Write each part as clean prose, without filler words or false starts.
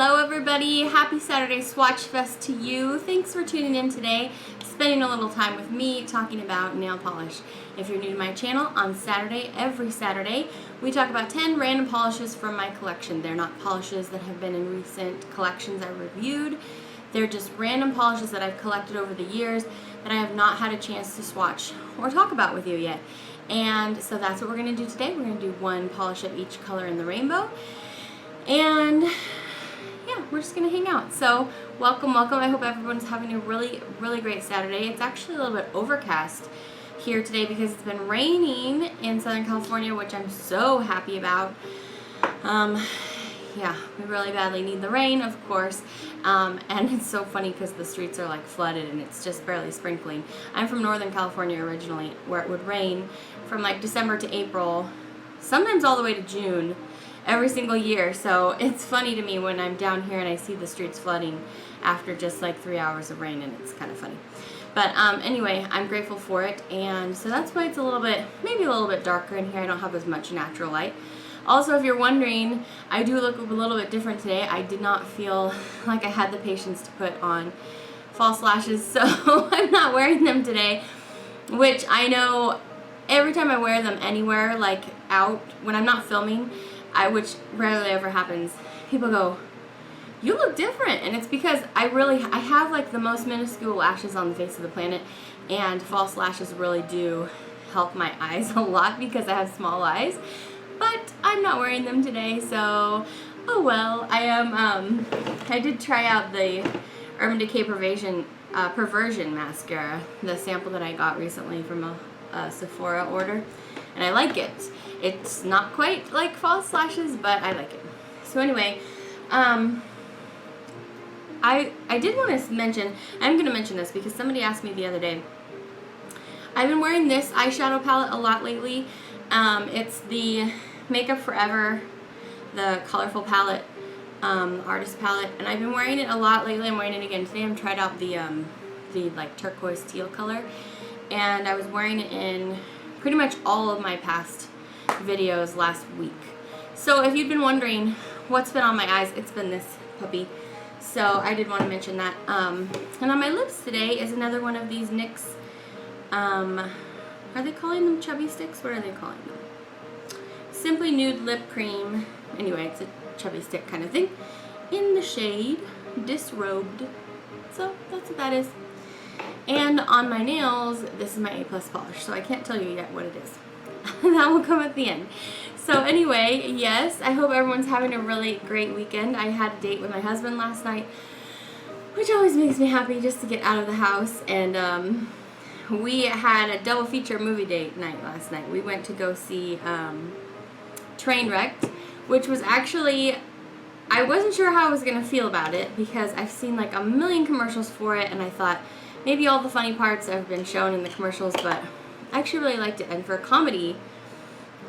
Hello everybody, happy Saturday Swatchfest to you. Thanks for tuning in today, spending a little time with me talking about nail polish. If you're new to my channel, on Saturday, every Saturday, we talk about 10 random polishes from my collection. They're not polishes that have been in recent collections I reviewed. They're just random polishes that I've collected over the years that I have not had a chance to swatch or talk about with you yet. And so that's what we're going to do today. We're going to do one polish of each color in the rainbow. And yeah, we're just going to hang out. So welcome, welcome. I hope everyone's having a really, really great Saturday. It's actually a little bit overcast here today because it's been raining in Southern California, which I'm so happy about. Yeah, we really badly need the rain, of course. And it's so funny because the streets are like flooded and it's just barely sprinkling. I'm from Northern California originally, where it would rain from like December to April, sometimes all the way to June, every single year. So it's funny to me when I'm down here and I see the streets flooding after just like 3 hours of rain, and it's kind of funny. But anyway, I'm grateful for it, and so that's why it's a little bit, maybe a little bit darker in here. I don't have as much natural light. Also, if you're wondering, I do look a little bit different today. I did not feel like I had the patience to put on false lashes, so I'm not wearing them today, which I know every time I wear them anywhere, like out, when I'm not filming, which rarely ever happens, people go, "You look different," and it's because I have like the most minuscule lashes on the face of the planet, and false lashes really do help my eyes a lot because I have small eyes. But I'm not wearing them today, so oh well. I did try out the Urban Decay Perversion mascara, the sample that I got recently from a Sephora order, and I like it. It's not quite like false lashes, but I like it. So anyway, I did want to mention, I'm going to mention this because somebody asked me the other day. I've been wearing this eyeshadow palette a lot lately. It's the Makeup Forever, the colorful palette, artist palette, and I've been wearing it a lot lately. I'm wearing it again today. I've tried out the like turquoise teal color, and I was wearing it in pretty much all of my past videos last week. So if you've been wondering what's been on my eyes, it's been this puppy. So I did want to mention that. And on my lips today is another one of these NYX, are they calling them chubby sticks? What are they calling them? Simply Nude Lip Cream. Anyway, it's a chubby stick kind of thing in the shade Disrobed. So that's what that is. And on my nails, this is my A+ polish, so I can't tell you yet what it is. That will come at the end. So anyway, yes, I hope everyone's having a really great weekend. I had a date with my husband last night, which always makes me happy just to get out of the house. And we had a double feature movie date night last night. We went to go see Trainwrecked, which was actually, I wasn't sure how I was going to feel about it because I've seen like a million commercials for it, and I thought maybe all the funny parts have been shown in the commercials, but I actually really liked it. And for a comedy,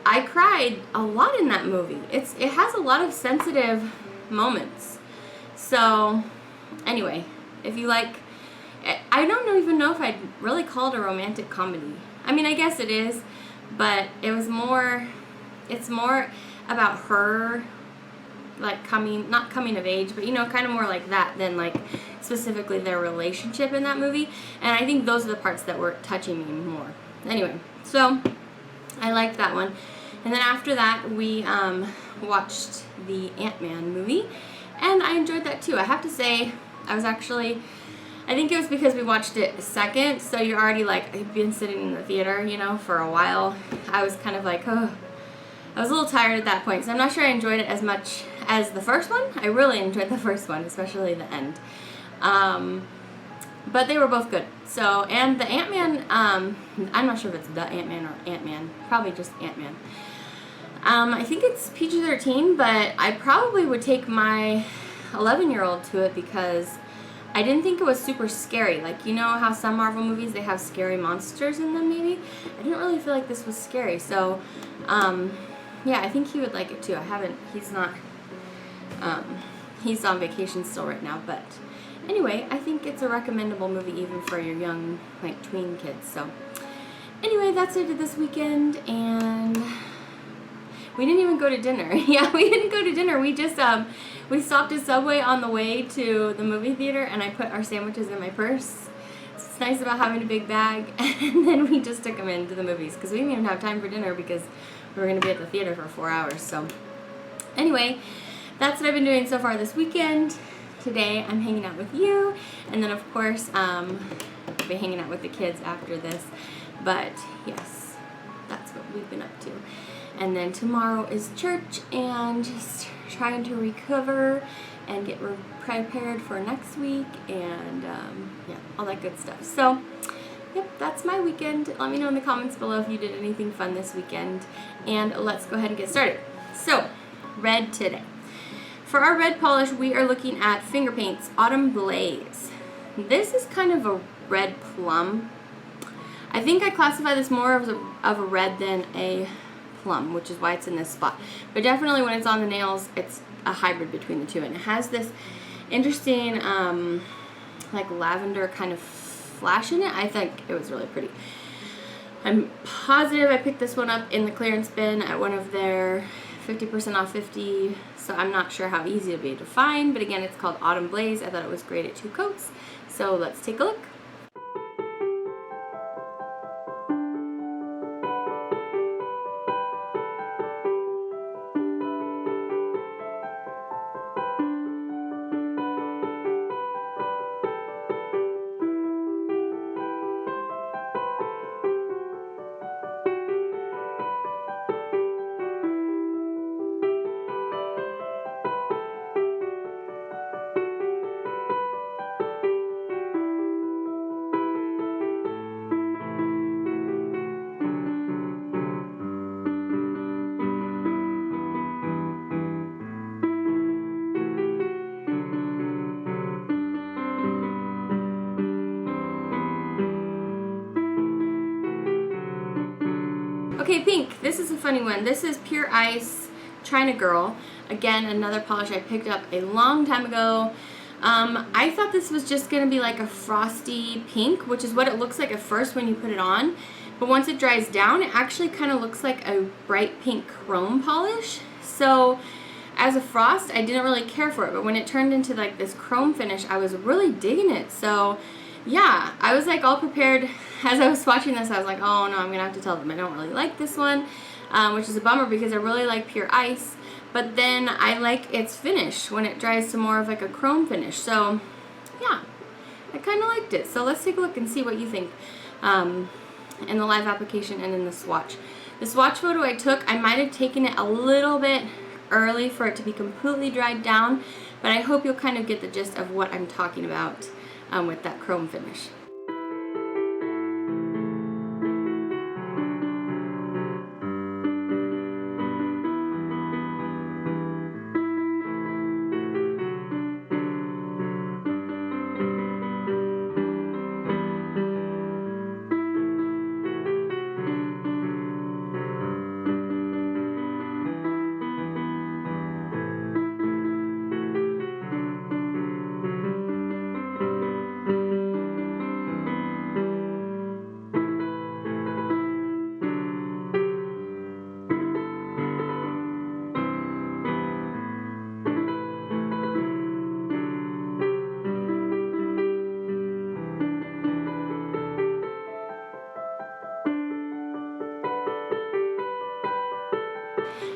I cried a lot in that movie. It has a lot of sensitive moments. So anyway, if you like, I don't even know if I'd really call it a romantic comedy. I mean, I guess it is, but it's more about her, like not coming of age, but you know, kind of more like that than like specifically their relationship in that movie. And I think those are the parts that were touching me more. Anyway, so I liked that one. And then after that, we watched the Ant-Man movie, and I enjoyed that too. I have to say, I think it was because we watched it second, so you're already like, I've been sitting in the theater, you know, for a while. I was kind of like, oh, I was a little tired at that point, so I'm not sure I enjoyed it as much as the first one. I really enjoyed the first one, especially the end. But they were both good. So, and the Ant-Man, I'm not sure if it's the Ant-Man or Ant-Man, probably just Ant-Man. I think it's PG-13, but I probably would take my 11-year-old to it because I didn't think it was super scary. Like, you know how some Marvel movies, they have scary monsters in them maybe? I didn't really feel like this was scary. So, yeah, I think he would like it too. He's on vacation still right now, but anyway, I think it's a recommendable movie even for your young, like, tween kids. So anyway, that's what I did this weekend, and We didn't even go to dinner. Yeah, we didn't go to dinner. We just, we stopped at Subway on the way to the movie theater, and I put our sandwiches in my purse. It's nice about having a big bag, and then we just took them into the movies because we didn't even have time for dinner because we were going to be at the theater for 4 hours. So anyway, that's what I've been doing so far this weekend. Today I'm hanging out with you, and then of course I'll be hanging out with the kids after this. But yes, that's what we've been up to. And then tomorrow is church, and just trying to recover and get prepared for next week, and yeah, all that good stuff. So yep, that's my weekend. Let me know in the comments below if you did anything fun this weekend, and let's go ahead and get started. So, red today. For our red polish, we are looking at FingerPaints Autumn Blaze. This is kind of a red plum. I think I classify this more of a red than a plum, which is why it's in this spot. But definitely when it's on the nails, it's a hybrid between the two, and it has this interesting like lavender kind of flash in it. I think it was really pretty. I'm positive I picked this one up in the clearance bin at one of their 50% off 50, so I'm not sure how easy it'll be to find, but again, it's called Autumn Blaze. I thought it was great at 2 coats, so let's take a look. Okay, pink. This is a funny one. This is Pure Ice China Girl. Again, another polish I picked up a long time ago. I thought this was just going to be like a frosty pink, which is what it looks like at first when you put it on. But once it dries down, it actually kind of looks like a bright pink chrome polish. So as a frost, I didn't really care for it. But when it turned into like this chrome finish, I was really digging it. So yeah, I was like all prepared. As I was swatching this, I was like, oh no, I'm going to have to tell them I don't really like this one, which is a bummer because I really like Pure Ice. But then I like its finish when it dries to more of like a chrome finish. So yeah, I kind of liked it. So let's take a look and see what you think in the live application and in the swatch. The swatch photo I took, I might have taken it a little bit early for it to be completely dried down, but I hope you'll kind of get the gist of what I'm talking about with that chrome finish.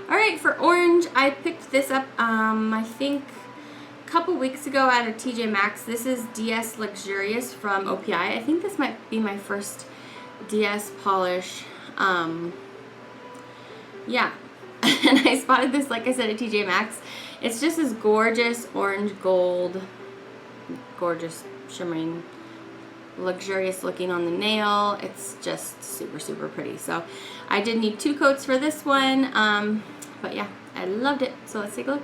Alright, for orange, I picked this up, I think a couple weeks ago at a TJ Maxx. This is DS Luxurious from OPI. I think this might be my first DS polish. Yeah, and I spotted this, like I said, at TJ Maxx. It's just this gorgeous orange gold, gorgeous shimmering, luxurious looking on the nail. It's just super, super pretty. So I did need 2 coats for this one, but yeah, I loved it. So let's take a look.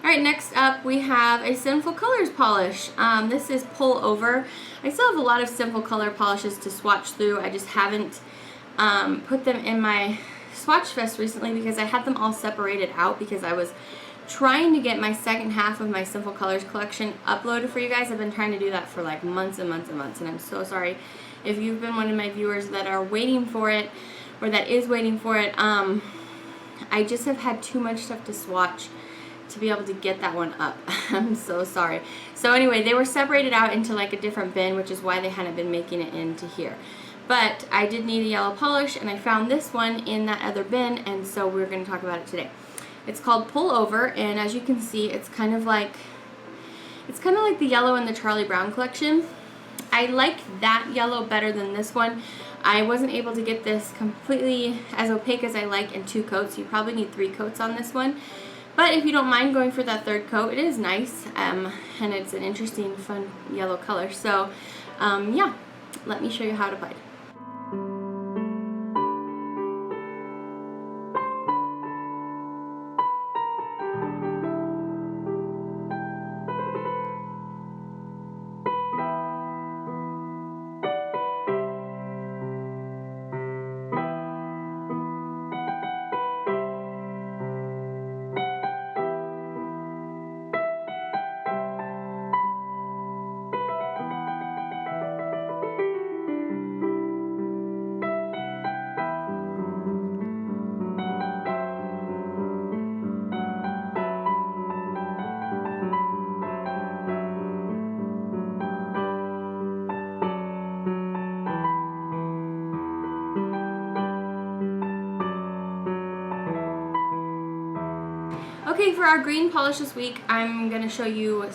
Alright, next up we have a Sinful Colors polish. This is Pullover. I still have a lot of Sinful color polishes to swatch through. I just haven't put them in my Swatchfest recently because I had them all separated out because I was trying to get my second half of my Sinful Colors collection uploaded for you guys. I've been trying to do that for like months and months and months, and I'm so sorry if you've been one of my viewers that are waiting for it or that is waiting for it. I just have had too much stuff to swatch to be able to get that one up. I'm so sorry. So anyway, they were separated out into like a different bin, which is why they hadn't been making it into here. But I did need a yellow polish, and I found this one in that other bin, and so we're going to talk about it today. It's called Pullover, and as you can see, it's kind of like the yellow in the Charlie Brown collection. I like that yellow better than this one. I wasn't able to get this completely as opaque as I like in 2 coats. You probably need 3 coats on this one. But if you don't mind going for that 3rd coat, it is nice, and it's an interesting, fun yellow color. So, yeah, let me show you how to apply it. Okay, for our green polish this week, I'm going to show you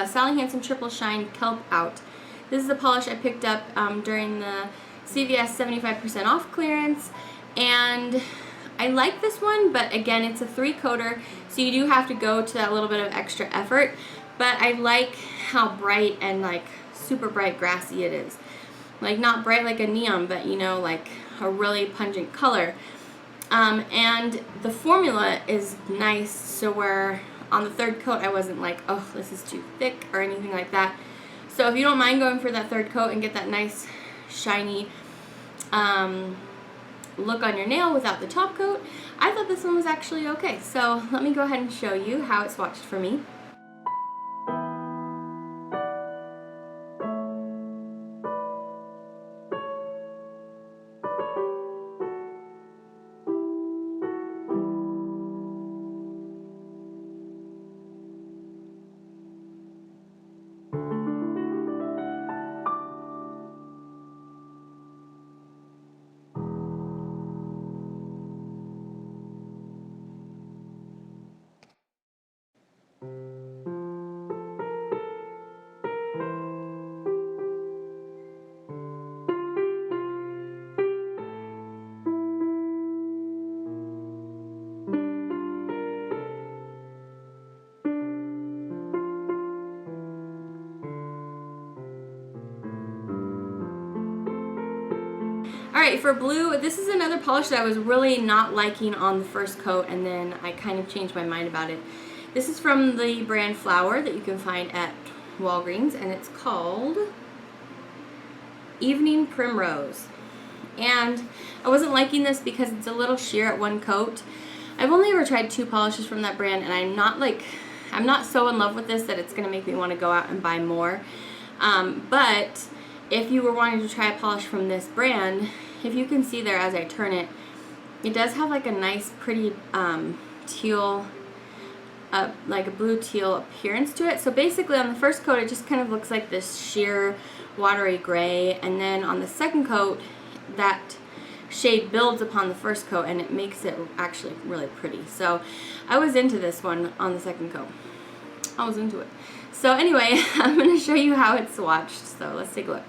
Sally Hansen Triple Shine Kelp Out. This is the polish I picked up during the CVS 75% off clearance, and I like this one, but again, it's a 3-coater, so you do have to go to that little bit of extra effort, but I like how bright and like super bright grassy it is. Like not bright like a neon, but you know, like a really pungent color. And the formula is nice, so where on the 3rd coat I wasn't like, oh, this is too thick or anything like that. So if you don't mind going for that 3rd coat and get that nice shiny look on your nail without the top coat, I thought this one was actually okay. So let me go ahead and show you how it's swatched for me. Alright, for blue, this is another polish that I was really not liking on the 1st coat, and then I kind of changed my mind about it. This is from the brand Flower that you can find at Walgreens, and it's called Evening Primrose. And I wasn't liking this because it's a little sheer at 1 coat. I've only ever tried 2 polishes from that brand, and I'm not so in love with this that it's going to make me want to go out and buy more. But if you were wanting to try a polish from this brand, if you can see there as I turn it, it does have like a nice pretty teal, like a blue teal appearance to it. So basically on the 1st coat it just kind of looks like this sheer watery gray, and then on the 2nd coat that shade builds upon the 1st coat and it makes it actually really pretty. So I was into this one on the 2nd coat. I was into it. So anyway, I'm going to show you how it's swatched. So let's take a look.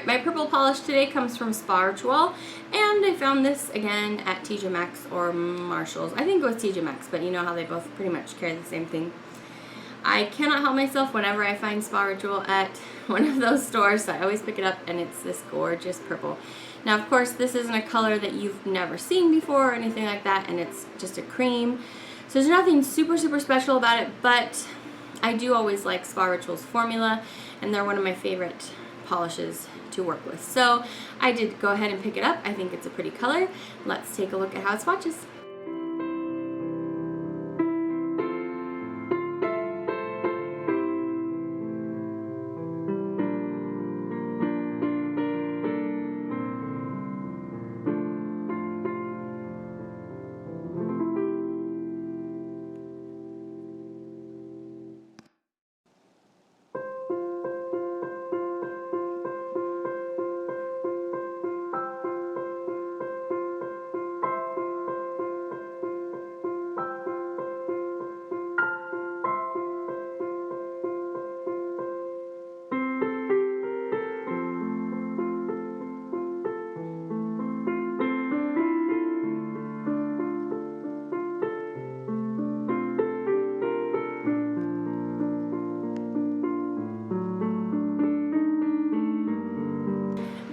my purple polish today comes from Sparitual, and I found this again at TJ Maxx or Marshall's. I think it was TJ Maxx, but you know how they both pretty much carry the same thing. I cannot help myself whenever I find Sparitual at one of those stores, so I always pick it up, and it's this gorgeous purple. Now, of course, this isn't a color that you've never seen before or anything like that, and it's just a cream. So there's nothing super, super special about it, but I do always like Sparitual's formula, and they're one of my favorite polishes to work with. So I did go ahead and pick it up. I think it's a pretty color. Let's take a look at how it swatches.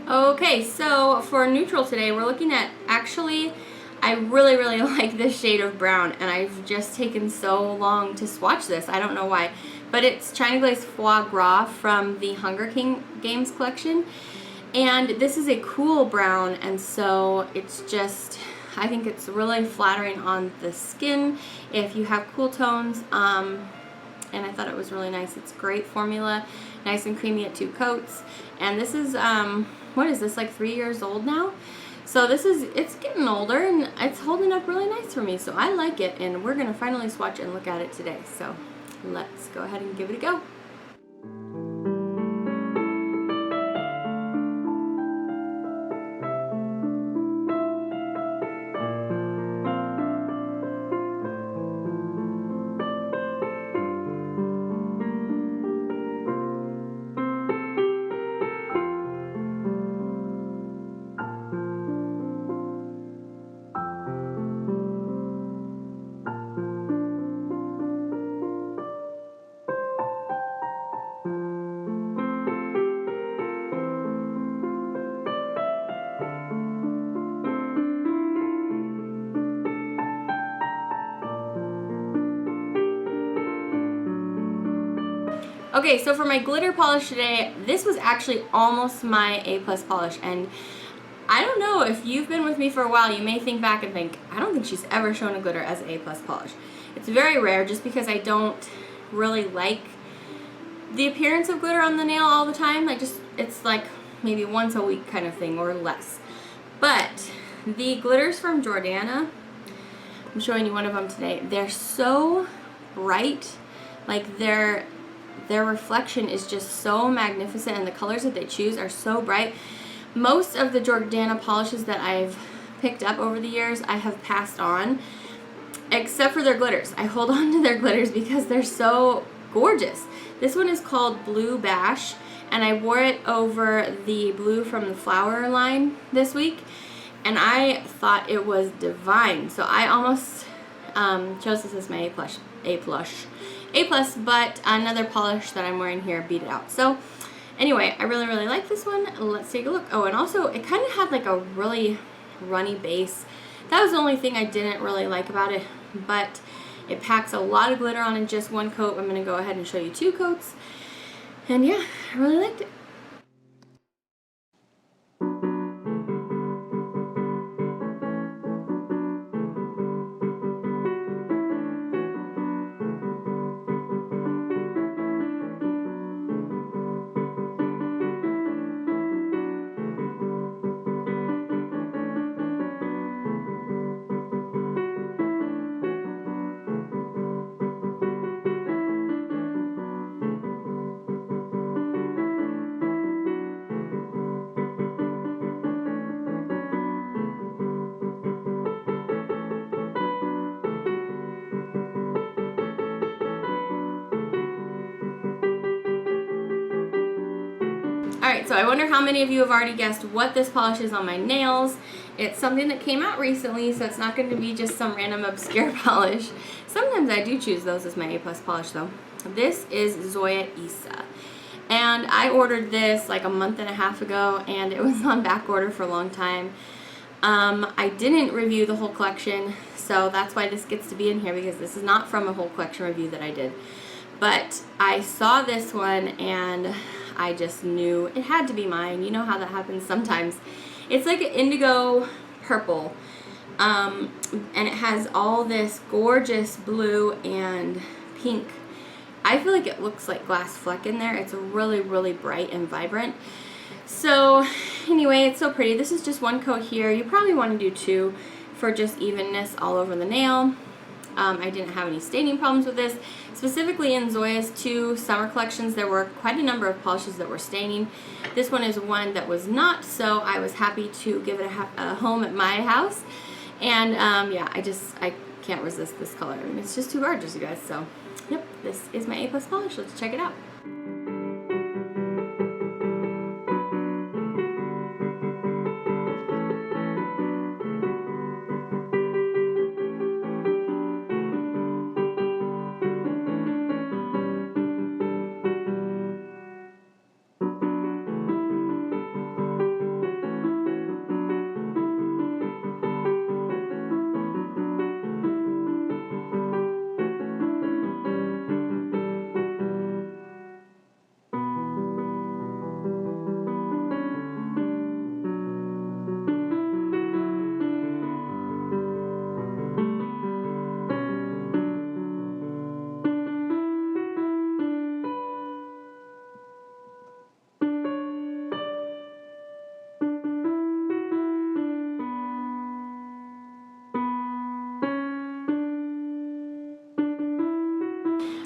Okay, so for neutral today, we're looking at, actually, I really, really like this shade of brown, and I've just taken so long to swatch this. I don't know why, but it's China Glaze Foie Gras from the Hunger Games collection, and this is a cool brown, and so it's just, I think it's really flattering on the skin if you have cool tones, and I thought it was really nice. It's great formula, nice and creamy at 2 coats, and this is, what is this, like 3 years old now? So this is, it's getting older, and it's holding up really nice for me, so I like it, and we're going to finally swatch and look at it today. So let's go ahead and give it a go. Okay, so for my glitter polish today, this was actually almost my A+ polish, and I don't know, if you've been with me for a while, you may think back and think, I don't think she's ever shown a glitter as an A+ polish. It's very rare, just because I don't really like the appearance of glitter on the nail all the time. Like, just, it's like maybe once a week kind of thing, or less. But the glitters from Jordana, I'm showing you one of them today, they're so bright, like their reflection is just so magnificent, and the colors that they choose are so bright. Most of the Jordana polishes that I've picked up over the years, I have passed on, except for their glitters. I hold on to their glitters because they're so gorgeous. This one is called Blue Bash, and I wore it over the blue from the Flower line this week, and I thought it was divine. So I almost chose this as my A+, but another polish that I'm wearing here beat it out. So anyway, I really, really like this one. Let's take a look. Oh, and also it kind of had like a really runny base. That was the only thing I didn't really like about it, but it packs a lot of glitter on in just one coat. I'm going to go ahead and show you 2 coats. And yeah, I really liked it. Alright, so I wonder how many of you have already guessed what this polish is on my nails. It's something that came out recently, so it's not going to be just some random obscure polish. Sometimes I do choose those as my A+ polish though. This is Zoya Isa. And I ordered this like a month and a half ago, and it was on back order for a long time. I didn't review the whole collection, so that's why this gets to be in here, because this is not from a whole collection review that I did. But I saw this one and I just knew it had to be mine. You know how that happens sometimes. It's like an indigo purple, and it has all this gorgeous blue and pink. I feel like it looks like glass fleck in there. It's really, really bright and vibrant. So anyway, it's so pretty. This is just one coat here. You probably want to do two for just evenness all over the nail. I didn't have any staining problems with this. Specifically in Zoya's 2 summer collections, there were quite a number of polishes that were staining. This one is one that was not, so I was happy to give it a home at my house. And yeah, I can't resist this color. I mean, it's just too gorgeous, you guys. So yep, this is my A+ polish. Let's check it out.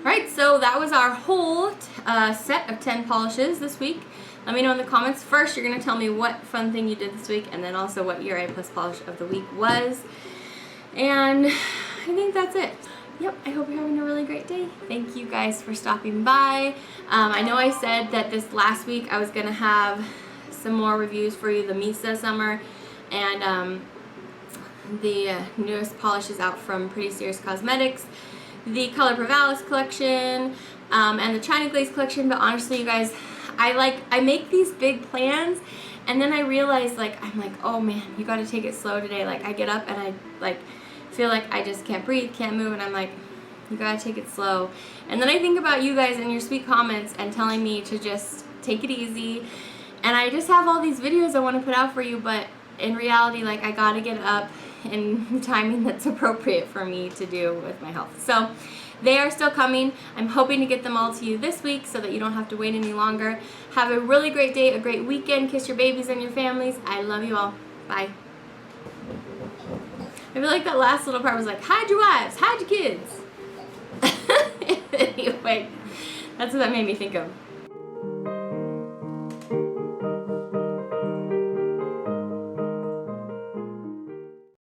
Alright, so that was our whole set of 10 polishes this week. Let me know in the comments. First, you're going to tell me what fun thing you did this week, and then also what your A+ polish of the week was. And I think that's it. Yep, I hope you're having a really great day. Thank you guys for stopping by. I know I said that this last week I was going to have some more reviews for you, the Misa Summer, and the newest polishes out from Pretty Serious Cosmetics, the Color Prevalis collection, and the China Glaze collection. But honestly, you guys, I make these big plans, and then I realize, like, I'm like, oh man, you gotta take it slow today. Like, I get up and I like feel like I just can't breathe, can't move, and I'm like, you gotta take it slow. And then I think about you guys and your sweet comments and telling me to just take it easy, and I just have all these videos I want to put out for you, but in reality, like, I gotta get up in timing that's appropriate for me to do with my health. So they are still coming. I'm hoping to get them all to you this week so that you don't have to wait any longer. Have a really great day, a great weekend. Kiss your babies and your families. I love you all. Bye. I feel like that last little part was like, hide your wives, hide your kids. Anyway, that's what that made me think of.